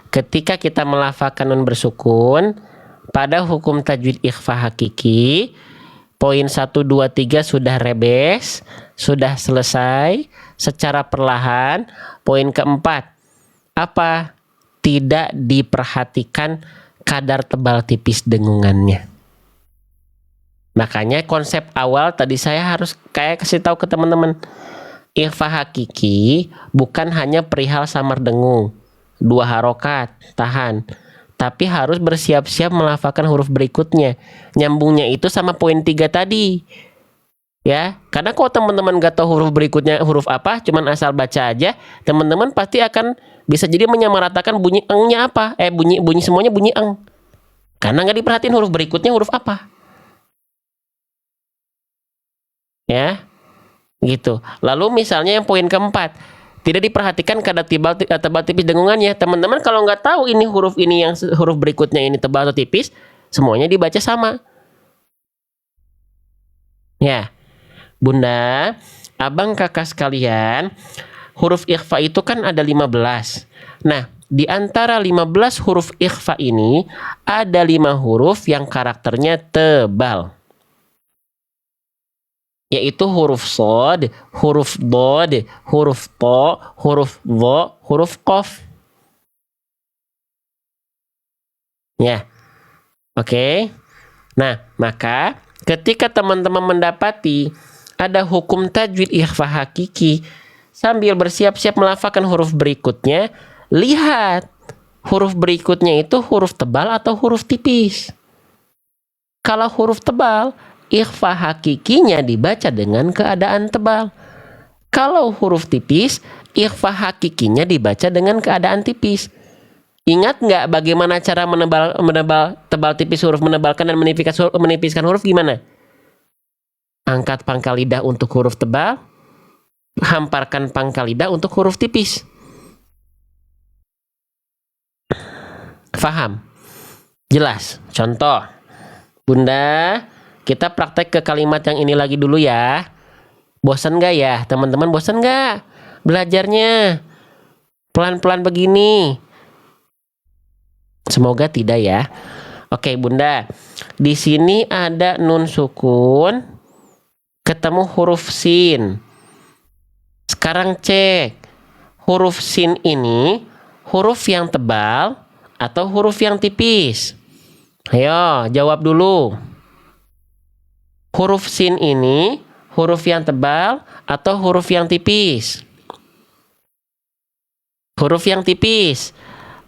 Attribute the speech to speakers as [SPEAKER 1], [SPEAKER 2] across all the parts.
[SPEAKER 1] Ketika kita melafalkan nun bersukun pada hukum tajwid ikhfa hakiki, poin 1, 2, 3 sudah rebes, sudah selesai secara perlahan. Poin keempat, apa? Tidak diperhatikan kadar tebal tipis dengungannya. Makanya konsep awal tadi saya harus kayak kasih tahu ke teman-teman. Ikhfa hakiki bukan hanya perihal samar dengung, 2 harokat, tahan. Tapi harus bersiap-siap melafalkan huruf berikutnya. Nyambungnya itu sama poin 3 tadi. Ya, karena kalau teman-teman gak tahu huruf berikutnya huruf apa, cuman asal baca aja, teman-teman pasti akan bisa jadi menyamaratakan bunyi engnya apa. Bunyi semuanya bunyi eng. Karena gak diperhatiin huruf berikutnya huruf apa. Ya, gitu. Lalu misalnya yang poin keempat, tidak diperhatikan kadar tebal tipis dengungannya. Teman-teman kalau nggak tahu ini yang huruf berikutnya ini tebal atau tipis, semuanya dibaca sama. Ya, Bunda, abang kakak sekalian, huruf ikhfa itu kan ada 15. Nah, di antara 15 huruf ikhfa ini ada 5 huruf yang karakternya tebal. Yaitu huruf sod, huruf bod, huruf to, huruf wo, huruf kof. Ya, oke. Nah, maka ketika teman-teman mendapati ada hukum tajwid ikhfa hakiki, sambil bersiap-siap melafalkan huruf berikutnya, lihat huruf berikutnya itu huruf tebal atau huruf tipis. Kalau huruf tebal, ikhfa hakikinya dibaca dengan keadaan tebal. Kalau huruf tipis, ikhfa hakikinya dibaca dengan keadaan tipis. Ingat nggak bagaimana cara menebal tebal tipis huruf, menebalkan dan menipiskan huruf gimana? Angkat pangkal lidah untuk huruf tebal, hamparkan pangkal lidah untuk huruf tipis. Faham? Jelas? Contoh, Bunda, kita praktek ke kalimat yang ini lagi dulu ya. Bosan gak ya? Teman-teman bosan gak? Belajarnya pelan-pelan begini. Semoga tidak ya. Oke Bunda, di sini ada nun sukun ketemu huruf sin. Sekarang cek, huruf sin ini huruf yang tebal atau huruf yang tipis? Ayo jawab dulu. Huruf sin ini huruf yang tebal atau huruf yang tipis? Huruf yang tipis.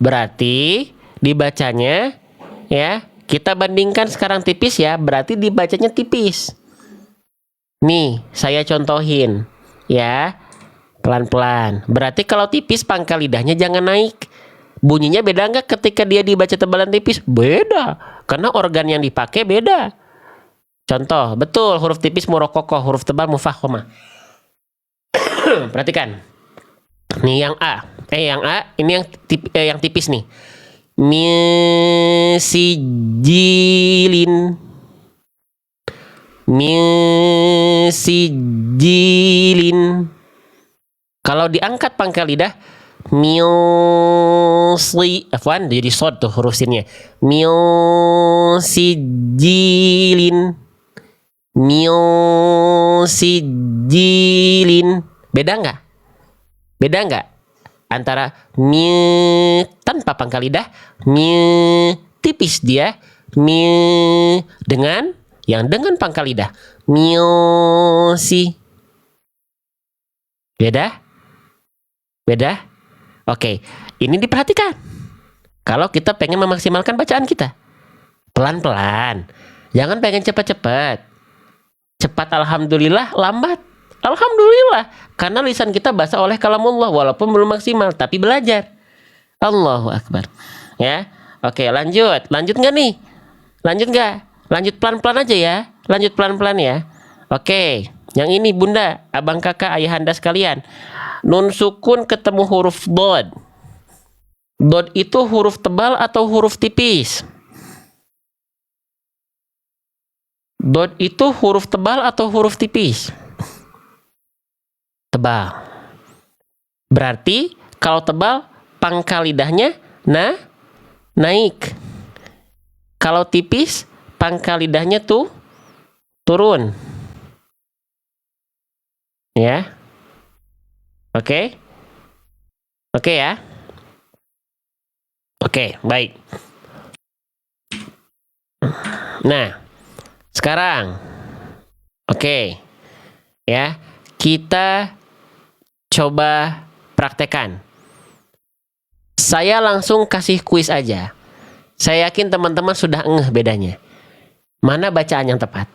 [SPEAKER 1] Berarti dibacanya ya, kita bandingkan sekarang tipis ya, berarti dibacanya tipis. Nih, saya contohin ya. Pelan-pelan. Berarti kalau tipis pangkal lidahnya jangan naik. Bunyinya beda nggak ketika dia dibaca tebalan tipis? Beda. Karena organ yang dipakai beda. Contoh, betul huruf tipis murokokoh, huruf tebal mufahomah. Perhatikan. Nih yang A. Yang A, ini yang tipis nih. Misijilin. Misijilin. Kalau diangkat pangkal lidah, milsi, afwan, jadi sod tuh huruf sinnya. Milsijilin. Milsijilin. Beda nggak? Beda nggak? Antara mi tanpa pangkal lidah, mi tipis dia, mi dengan yang dengan pangkal lidah, milsi. Beda? Beda? Oke, ini diperhatikan. Kalau kita pengen memaksimalkan bacaan kita, pelan-pelan. Jangan pengen cepat-cepat. Cepat alhamdulillah, lambat alhamdulillah. Karena lisan kita basah oleh kalamullah, walaupun belum maksimal, tapi belajar. Allahu Akbar. Ya, oke lanjut. Lanjut nggak nih? Lanjut nggak? Lanjut pelan-pelan aja ya. Lanjut pelan-pelan ya. Oke, yang ini Bunda, abang kakak, ayahanda sekalian. Nun sukun ketemu huruf dod. Dod itu huruf tebal atau huruf tipis? Dod itu huruf tebal atau huruf tipis? Tebal. Berarti kalau tebal pangkal lidahnya naik. Kalau tipis, pangkal lidahnya tuh turun. Ya. Oke? Oke ya? Oke, baik. Nah, sekarang oke. Ya, kita coba praktekan. Saya langsung kasih kuis aja. Saya yakin teman-teman sudah ngeh bedanya. Mana bacaan yang tepat?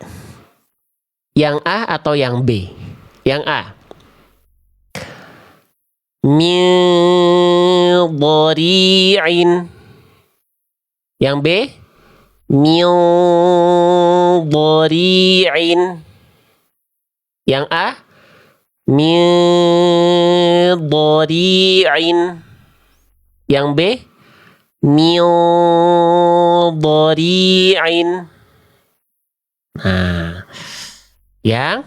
[SPEAKER 1] Yang A atau yang B? Yang A. Midhari'in. Yang B. Midhari'in. Yang A. Midhari'in. Yang B. Midhari'in. Nah, yang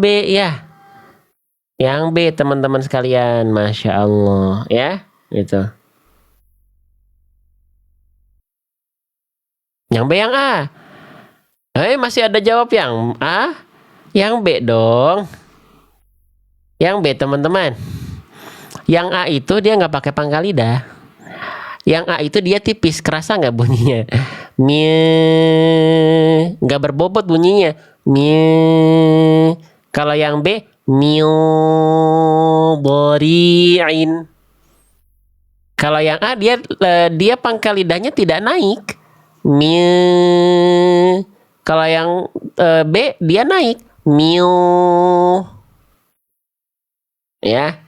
[SPEAKER 1] B ya. Yang B teman-teman sekalian, Masya Allah ya, gitu. Yang B yang A. Masih ada jawab yang A? Yang B dong. Yang B teman-teman. Yang A itu dia nggak pakai pangkal lidah. Yang A itu dia tipis, kerasa nggak bunyinya? Nggak berbobot bunyinya. Kalau yang B, midhari'in. Kalau yang A dia pangkal lidahnya tidak naik. Kalau yang B dia naik. Ya.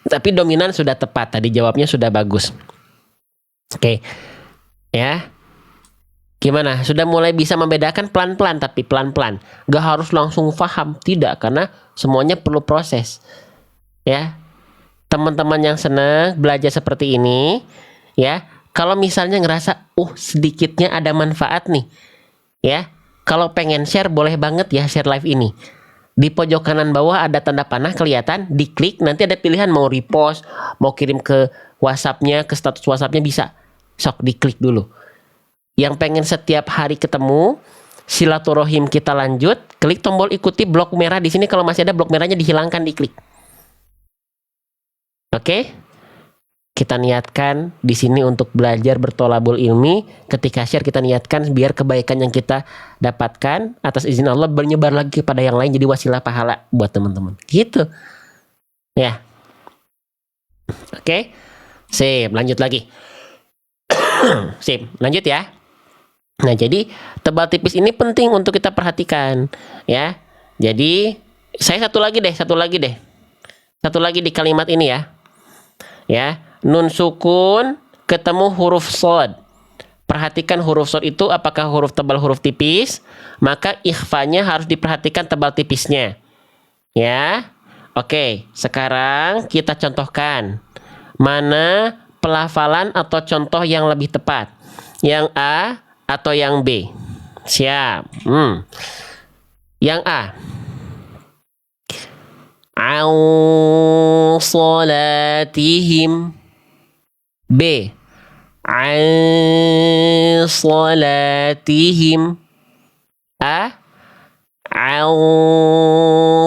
[SPEAKER 1] Tapi dominan sudah tepat, tadi jawabnya sudah bagus. Oke. Ya. Gimana? Sudah mulai bisa membedakan pelan-pelan, tapi pelan-pelan. Gak harus langsung paham, tidak, karena semuanya perlu proses. Ya. Teman-teman yang senang belajar seperti ini, ya. Kalau misalnya ngerasa, sedikitnya ada manfaat nih. Ya. Kalau pengen share, boleh banget ya share live ini. Di pojok kanan bawah ada tanda panah kelihatan, diklik, nanti ada pilihan mau repost, mau kirim ke WhatsApp-nya, ke status WhatsApp-nya bisa. Sok diklik dulu. Yang pengen setiap hari ketemu, silaturahim kita lanjut, klik tombol ikuti blok merah di sini, kalau masih ada blok merahnya dihilangkan, diklik. Oke? Kita niatkan di sini untuk belajar bertolabul ilmi. Ketika share kita niatkan biar kebaikan yang kita dapatkan atas izin Allah menyebar lagi kepada yang lain, jadi wasilah pahala buat teman-teman. Gitu. Ya. Oke. Sip, lanjut lagi. Sip, lanjut ya. Nah, jadi tebal tipis ini penting untuk kita perhatikan, ya. Jadi saya satu lagi deh. Satu lagi di kalimat ini ya. Ya. Nun sukun ketemu huruf shad. Perhatikan huruf shad itu apakah huruf tebal, huruf tipis, maka ikhfanya harus diperhatikan tebal tipisnya. Ya. Oke, sekarang kita contohkan. Mana pelafalan atau contoh yang lebih tepat? Yang A atau yang B? Siap. Yang A. Au salatihim. B. An salatihim. A. An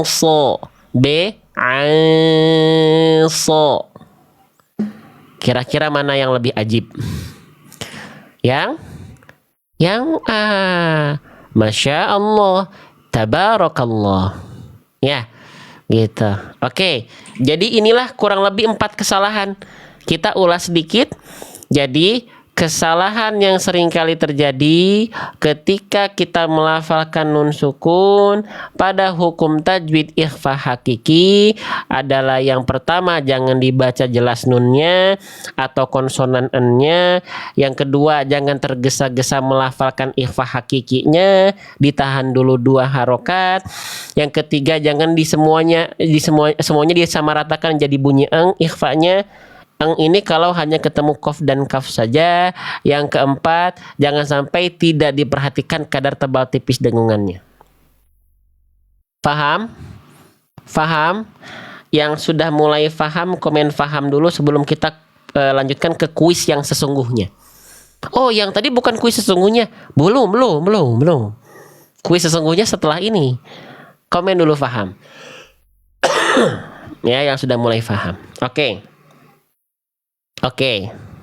[SPEAKER 1] so. B. An so. Kira-kira mana yang lebih ajib? Yang A. Masya Allah. Tabarakallah. Ya. Gitu. Oke. Jadi inilah kurang lebih 4 kesalahan. Kita ulas sedikit. Jadi kesalahan yang seringkali terjadi ketika kita melafalkan nun sukun pada hukum tajwid ikhfa hakiki adalah yang pertama, jangan dibaca jelas nunnya atau konsonan n-nya. Yang kedua, jangan tergesa-gesa melafalkan ikhfa hakikinya, ditahan dulu 2 harokat. Yang ketiga, jangan semuanya disamaratakan jadi bunyi eng ikhfanya. Eng ini kalau hanya ketemu kof dan kaf saja. Yang keempat, jangan sampai tidak diperhatikan kadar tebal tipis dengungannya. Paham? yang sudah mulai paham, komen paham dulu sebelum kita lanjutkan ke kuis yang sesungguhnya. Oh, yang tadi bukan kuis sesungguhnya. Belum. Kuis sesungguhnya setelah ini. Komen dulu paham. Ya, yang sudah mulai paham. Oke.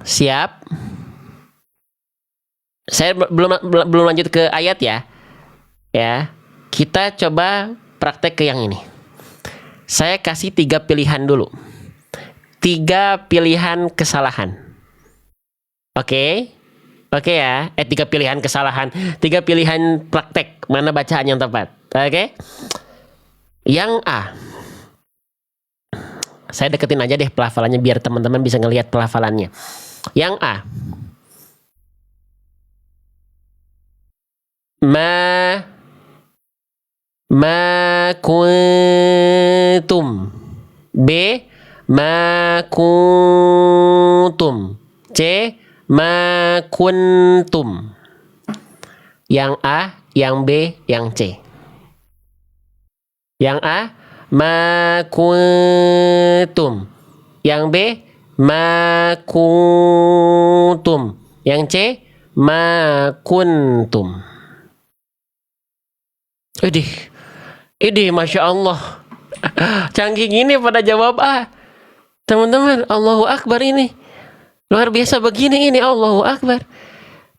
[SPEAKER 1] Siap. Saya belum lanjut ke ayat ya. Ya. Kita coba praktek ke yang ini. Saya kasih 3 pilihan dulu. 3 pilihan kesalahan. Oke ya. 3 pilihan kesalahan. 3 pilihan praktek. Mana bacaan yang tepat. Oke. Yang A. Saya deketin aja deh pelafalannya biar teman-teman bisa ngelihat pelafalannya. Yang A. Ma kuntum. B. Ma kuntum. C. Ma kuntum. Yang A, yang B, yang C. Yang A, ma kuntum. Yang B, ma kuntum. Yang C, ma kuntum. Idih, Masya Allah. Canggih gini pada jawab A. Teman-teman, Allahu Akbar ini. Luar biasa begini ini, Allahu Akbar.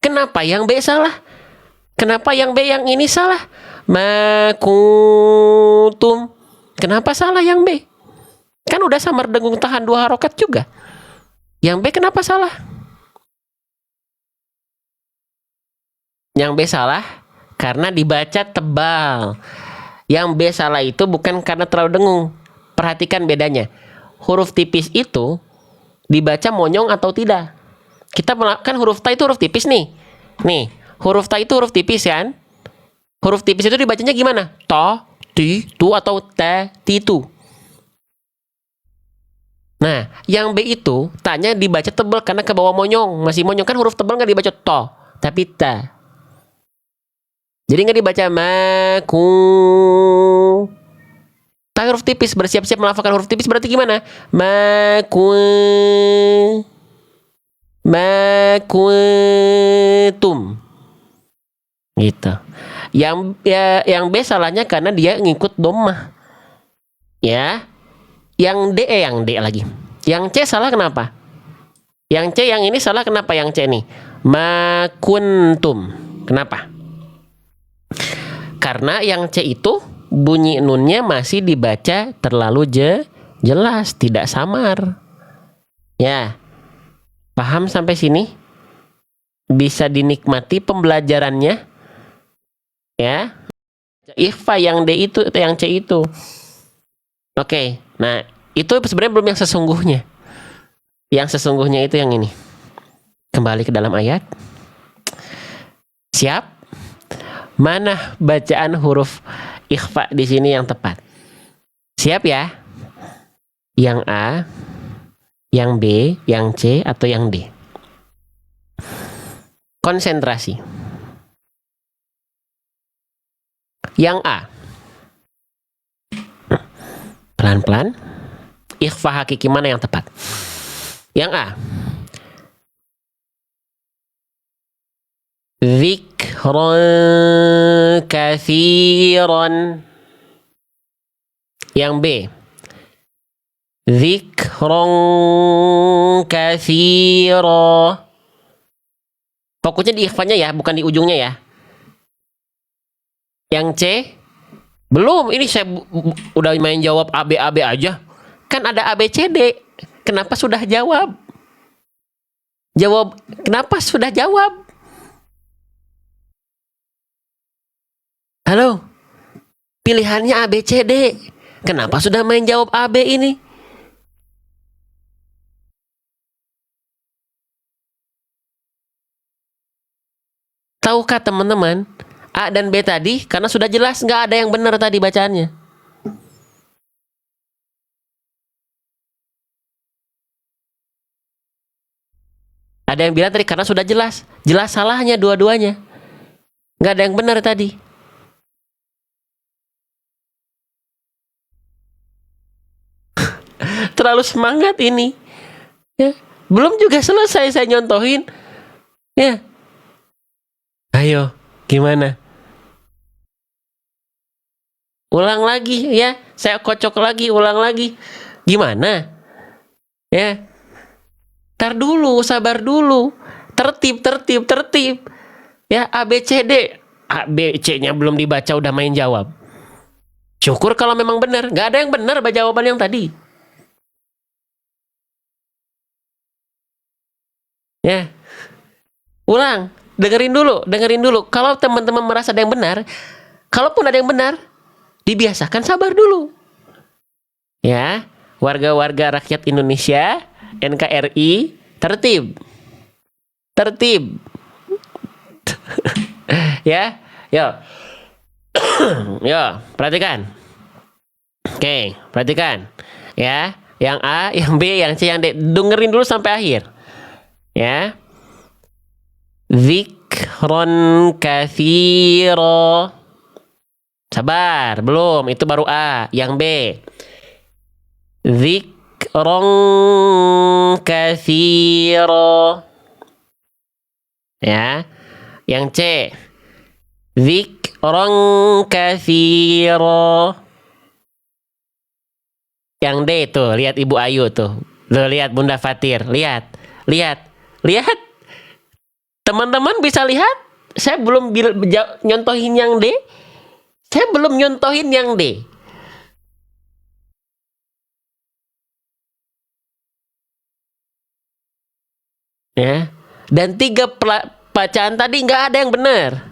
[SPEAKER 1] Kenapa yang B salah? Kenapa yang B yang ini salah? Ma kuntum. Kenapa salah yang B? Kan udah samar dengung tahan 2 harokat juga. Yang B kenapa salah? Yang B salah karena dibaca tebal. Yang B salah itu bukan karena terlalu dengung. Perhatikan bedanya. Huruf tipis itu dibaca monyong atau tidak. Kita kan huruf ta itu huruf tipis nih. Nih, huruf ta itu huruf tipis kan? Huruf tipis itu dibacanya gimana? To, ti, tu atau ta, ti, tu. Nah, yang B itu tanya dibaca tebal karena ke bawah monyong. Masih monyong kan huruf tebal nggak dibaca to, tapi ta. Jadi nggak dibaca maku. Ta huruf tipis, bersiap-siap melafalkan huruf tipis berarti gimana? Makuntum. Gitu. Yang B salahnya karena dia ngikut dhammah. Ya. Yang D lagi. Yang C salah kenapa? Yang C yang ini salah kenapa yang C nih? Makuntum. Kenapa? Karena yang C itu bunyi nunnya masih dibaca terlalu jelas, tidak samar. Ya. Paham sampai sini? Bisa dinikmati pembelajarannya? Ya. Ikhfa yang D itu yang C itu. Oke. Nah, itu sebenarnya belum yang sesungguhnya. Yang sesungguhnya itu yang ini. Kembali ke dalam ayat. Siap? Mana bacaan huruf ikhfa di sini yang tepat? Siap ya? Yang A, yang B, yang C, atau yang D? Konsentrasi. Yang A. Pelan-pelan. Ikhfa hakiki mana yang tepat? Yang A. Dzikran katsiran. Yang B. Dzikran katsira. Fokusnya di ikhfanya ya, bukan di ujungnya ya. Yang C. Belum, ini saya udah main jawab A, B aja. Kan ada A, B, C, D. Kenapa sudah jawab? Kenapa sudah jawab? Halo? Pilihannya A, B, C, D. Kenapa sudah main jawab A, B ini? Tahukah teman-teman? A dan B tadi karena sudah jelas nggak ada yang benar tadi bacaannya. Ada yang bilang tadi karena sudah jelas salahnya dua-duanya. Nggak ada yang benar tadi. terlalu semangat ini. Ya, belum juga selesai saya nyontohin. Ya. Ayo, gimana? Ulang lagi ya. Saya kocok lagi, ulang lagi. Gimana? Ya. Tar dulu, sabar dulu. Tertib. Ya, A B C D. A B C-nya belum dibaca udah main jawab. Syukur kalau memang benar. Nggak ada yang benar jawaban yang tadi. Ya. Ulang. Dengerin dulu. Kalau teman-teman merasa ada yang benar, kalaupun ada yang benar, dibiasakan sabar dulu. Ya, warga-warga rakyat Indonesia, NKRI, tertib. Ya, yo. Yo, perhatikan. Oke, perhatikan. Ya, yang A, yang B, yang C, yang D. Dengerin dulu sampai akhir. Ya. Zikron katsira. Sabar, belum. Itu baru A. Yang B. Zikron katsira. Ya. Yang C. Zikron katsira. Yang D tuh, lihat Ibu Ayu tuh. Lo lihat Bunda Fatir, lihat. Teman-teman bisa lihat? Saya belum nyontohin yang D. Saya belum nyontohin yang D. Ya. Dan 3 bacaan tadi nggak ada yang benar.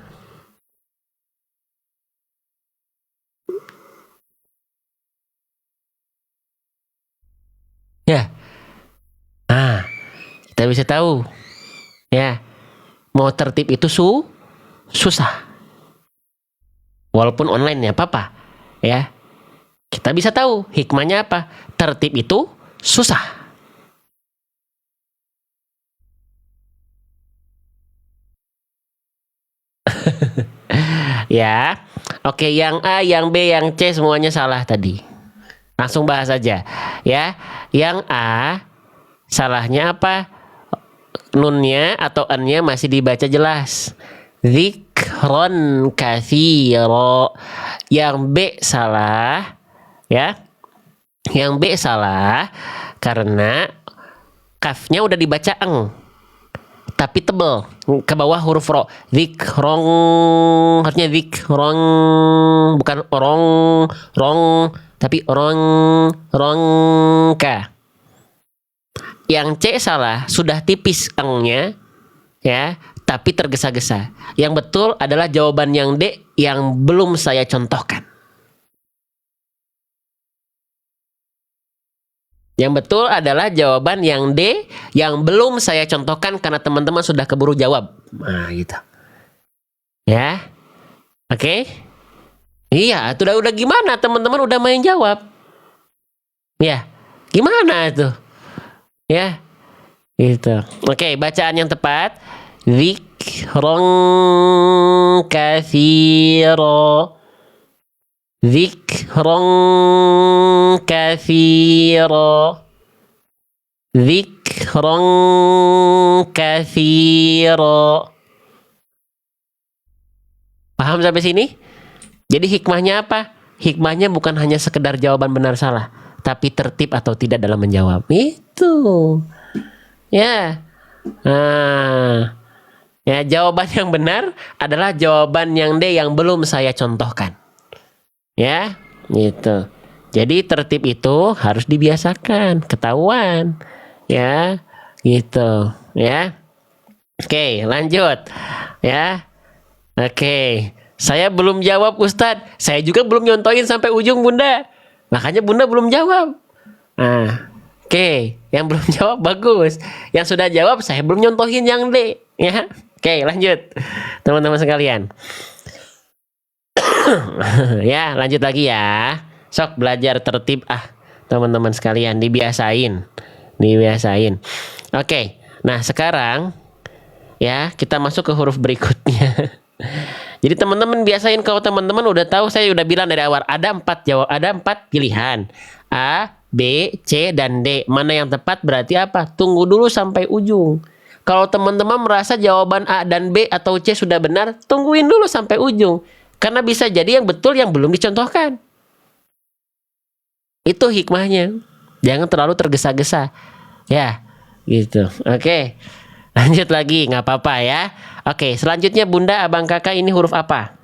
[SPEAKER 1] Ya. Nah, kita bisa tahu. Ya. Mau tertib itu susah. Walaupun online ya apa-apa. Ya. Kita bisa tahu hikmahnya apa. Tertib itu susah. Ya. Oke, yang A, yang B, yang C semuanya salah tadi. Langsung bahas aja. Ya. Yang A salahnya apa? Nunnya atau ennya masih dibaca jelas. Zikron katsira. Yang B salah. Ya. Yang B salah karena kafnya udah dibaca eng. Tapi tebel ke bawah huruf ro. Zikrong, harusnya zikrong, bukan rong, tapi rongka. Yang C salah, sudah tipis engnya, ya, tapi tergesa-gesa. Yang betul adalah jawaban yang D yang belum saya contohkan. Yang betul adalah jawaban yang D yang belum saya contohkan karena teman-teman sudah keburu jawab. Nah, gitu. Ya. Oke. Iya, itu udah gimana? Teman-teman udah main jawab. Ya. Gimana itu? Ya. Gitu. Oke, bacaan yang tepat. Zikron katsira. Zikron katsira. Zikron katsira. Paham sampai sini? Jadi hikmahnya apa? Hikmahnya bukan hanya sekedar jawaban benar salah, tapi tertib atau tidak dalam menjawab. Itu. Ya. Nah. Ya, jawaban yang benar adalah jawaban yang D yang belum saya contohkan. Ya, gitu. Jadi tertib itu harus dibiasakan, ketahuan. Ya, gitu. Ya. Oke, lanjut. Ya. Oke. Saya belum jawab, Ustadz. Saya juga belum nyontohin sampai ujung, Bunda. Makanya Bunda belum jawab. Nah, oke. Yang belum jawab bagus. Yang sudah jawab saya belum nyontohin yang D. Ya. Oke, lanjut. Teman-teman sekalian. Ya, lanjut lagi ya. Sok belajar tertib teman-teman sekalian, dibiasain. Oke. Nah, sekarang ya, kita masuk ke huruf berikutnya. Jadi teman-teman biasain, kalau teman-teman udah tahu, saya udah bilang dari awal ada 4 pilihan. A, B, C, dan D. Mana yang tepat berarti apa? Tunggu dulu sampai ujung. Kalau teman-teman merasa jawaban A dan B atau C sudah benar, tungguin dulu sampai ujung. Karena bisa jadi yang betul yang belum dicontohkan. Itu hikmahnya. Jangan terlalu tergesa-gesa. Ya, gitu. Oke. Lanjut lagi, nggak apa-apa ya. Oke, selanjutnya Bunda, Abang, Kakak, ini huruf apa?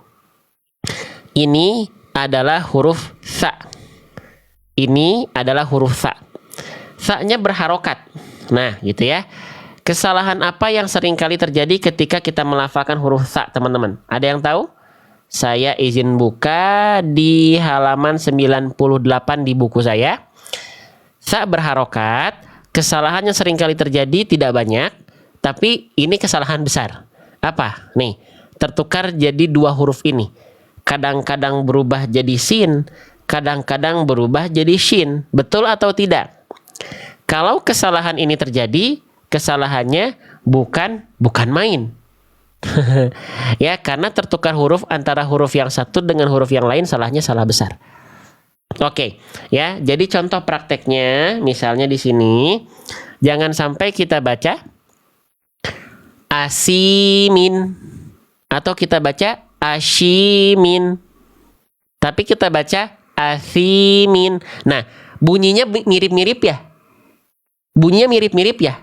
[SPEAKER 1] Ini adalah huruf sa. Ini adalah huruf sa. Sa-nya berharokat. Nah, gitu ya. Kesalahan apa yang sering kali terjadi ketika kita melafalkan huruf sa, teman-teman? Ada yang tahu? Saya izin buka di halaman 98 di buku saya. Sa berharokat. Kesalahan yang sering kali terjadi tidak banyak, tapi ini kesalahan besar. Apa? Nih, tertukar jadi dua huruf ini. Kadang-kadang berubah jadi sin, kadang-kadang berubah jadi shin. Betul atau tidak? Kalau kesalahan ini terjadi, kesalahannya bukan main. Ya, karena tertukar huruf antara huruf yang satu dengan huruf yang lain, salahnya salah besar. Oke, ya. Jadi contoh prakteknya, misalnya di sini, jangan sampai kita baca asimin atau kita baca ashimin, tapi kita baca asimin. Nah, bunyinya mirip-mirip ya. Bunyinya mirip-mirip ya.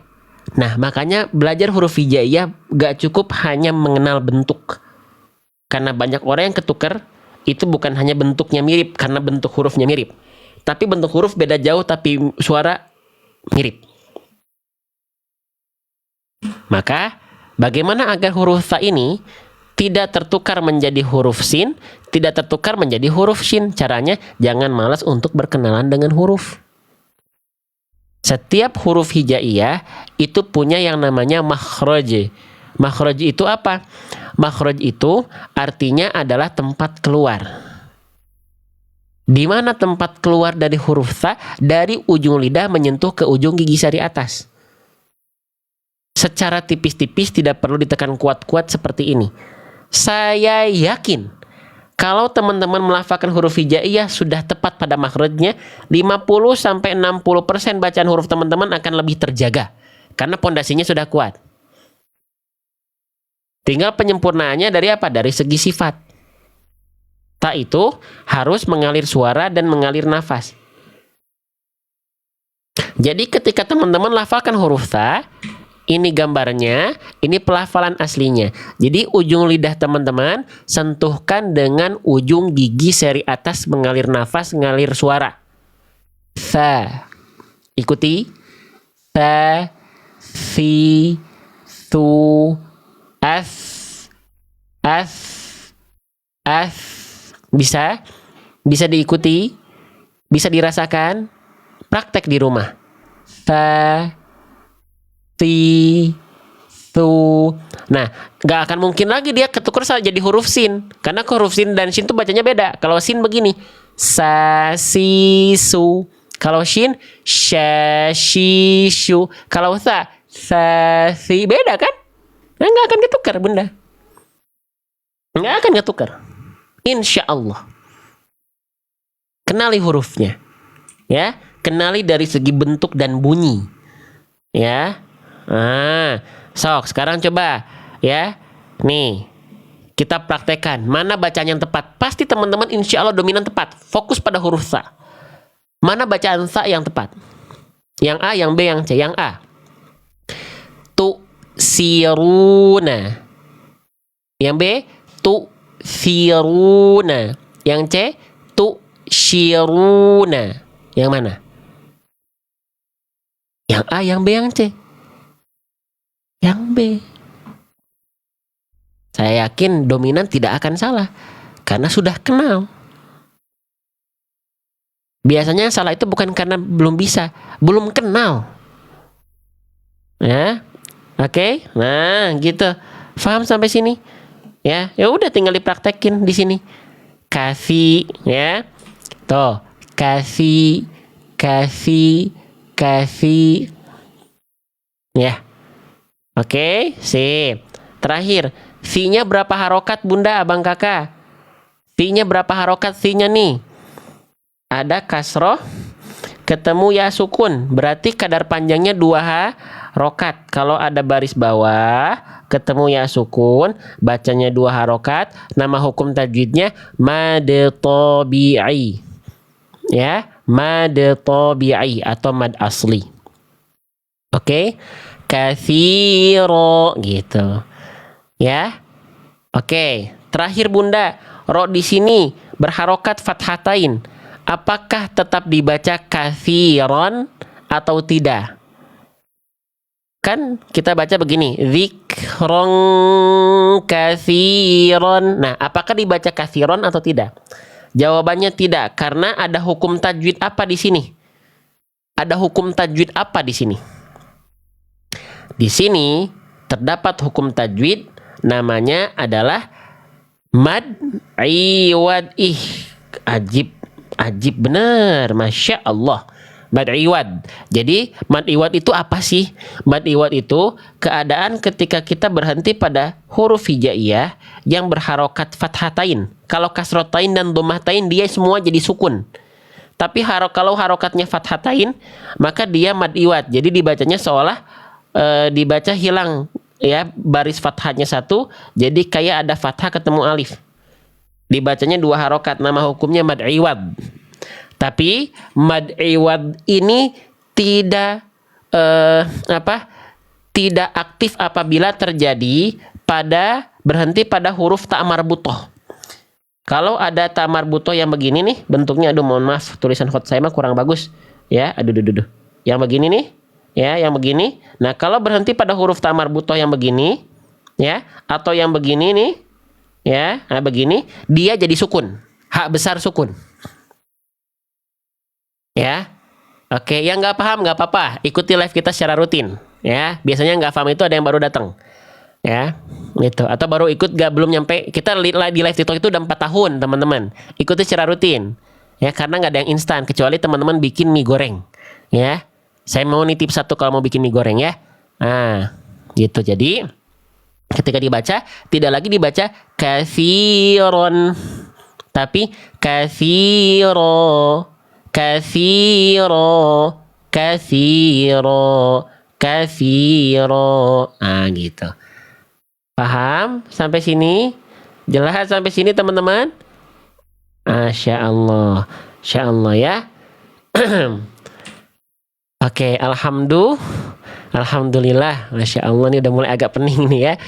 [SPEAKER 1] Nah, makanya belajar huruf hijaiyah gak cukup hanya mengenal bentuk. Karena banyak orang yang ketukar, itu bukan hanya bentuknya mirip, karena bentuk hurufnya mirip. Tapi bentuk huruf beda jauh, tapi suara mirip. Maka, bagaimana agar huruf sa ini tidak tertukar menjadi huruf sin, tidak tertukar menjadi huruf shin? Caranya, jangan malas untuk berkenalan dengan huruf. Setiap huruf hijaiyah itu punya yang namanya makhraj. Makhraj itu apa? Makhraj itu artinya adalah tempat keluar. Di mana tempat keluar dari huruf sa? Dari ujung lidah menyentuh ke ujung gigi sari atas. Secara tipis-tipis, tidak perlu ditekan kuat-kuat seperti ini. Saya yakin kalau teman-teman melafalkan huruf hijaiyah sudah tepat pada makhrajnya, 50-60% bacaan huruf teman-teman akan lebih terjaga karena pondasinya sudah kuat. Tinggal penyempurnaannya dari apa? Dari segi sifat. Ta itu harus mengalir suara dan mengalir nafas. Jadi ketika teman-teman lafalkan huruf ta, ini gambarnya, ini pelafalan aslinya. Jadi ujung lidah teman-teman sentuhkan dengan ujung gigi seri atas, mengalir nafas, mengalir suara. Sa. Ikuti. Sa, si, tu, as, as, as. Bisa? Bisa diikuti? Bisa dirasakan? Praktek di rumah. Sa, ti, tu. Nah, nggak akan mungkin lagi dia ketukar jadi huruf sin, karena huruf sin dan shin itu bacanya beda. Kalau sin begini, sa, si, su. Kalau shin, sha, shi, shu. Kalau sa, si, beda kan? Nah, nggak akan ketukar, Bunda. Nggak akan ketukar. Insya Allah. Kenali hurufnya, ya. Kenali dari segi bentuk dan bunyi, ya. Nah, sok sekarang coba ya. Nih, kita praktekkan mana bacaan yang tepat. Pasti teman-teman insya Allah dominan tepat. Fokus pada huruf sa. Mana bacaan sa yang tepat? Yang A, yang B, yang C. Yang A. Tu siruna. Yang B, tu siruna. Yang C, tu shiruna. Yang mana? Yang A, yang B, yang C. Yang B. Saya yakin dominan tidak akan salah karena sudah kenal. Biasanya salah itu bukan karena belum bisa, belum kenal. Ya. Oke. Nah, gitu. Paham sampai sini? Ya, ya udah tinggal dipraktekin di sini. Kasih, ya. Tuh, kasih, kasih, kasih. Ya. Oke, sip. Terakhir, fi-nya berapa harokat Bunda, Abang, Kakak? Fi-nya berapa harokat fi-nya nih? Ada kasroh, ketemu ya sukun, berarti kadar panjangnya 2 harokat. Kalau ada baris bawah, ketemu ya sukun, bacanya 2 harokat. Nama hukum tajwidnya mad tabi'i. Ya, mad tabi'i atau mad asli. Oke, katsiro gitu. Ya. Oke, terakhir Bunda, ro di sini berharokat fathatain. Apakah tetap dibaca katsiron atau tidak? Kan kita baca begini, dzikron katsiron. Nah, apakah dibaca katsiron atau tidak? Jawabannya tidak, karena ada hukum tajwid apa di sini? Ada hukum tajwid apa di sini? Di sini terdapat hukum tajwid, namanya adalah mad iwad. Ajib bener, Masya Allah. Mad iwad. Jadi mad iwad itu apa sih? Mad iwad itu keadaan ketika kita berhenti pada huruf hijaiyah yang berharokat fathatain. Kalau kasrotain dan dhammatain dia semua jadi sukun. Tapi kalau harokatnya fathatain, maka dia mad iwad. Jadi dibacanya seolah dibaca hilang, ya, baris fathahnya 1, jadi kayak ada fathah ketemu alif. Dibacanya 2 harokat, nama hukumnya mad iwad. Tapi mad iwad ini tidak tidak aktif apabila terjadi berhenti pada huruf ta marbutoh. Kalau ada ta marbutoh yang begini nih bentuknya, aduh mohon maaf tulisan hot saya mah kurang bagus ya, aduh. Yang begini nih, ya, yang begini. Nah, kalau berhenti pada huruf ta marbutoh yang begini, ya, atau yang begini nih, ya, nah begini, dia jadi sukun, hak besar sukun. Ya, oke, yang nggak paham nggak apa-apa, ikuti live kita secara rutin. Ya, biasanya nggak paham itu ada yang baru datang. Ya, gitu. Atau baru ikut belum nyampe. Kita di live TikTok itu udah 4 tahun, teman-teman. Ikuti secara rutin. Ya, karena nggak ada yang instan kecuali teman-teman bikin mie goreng. Ya. Saya mau nitip 1 kalau mau bikin mie goreng ya. Nah, gitu. Jadi ketika dibaca tidak lagi dibaca katsiron, tapi katsiro. Ah, gitu. Paham sampai sini? Jelas sampai sini teman-teman? Masya Allah ya. Oke, alhamdulillah, Masya Allah, ini udah mulai agak pening nih ya.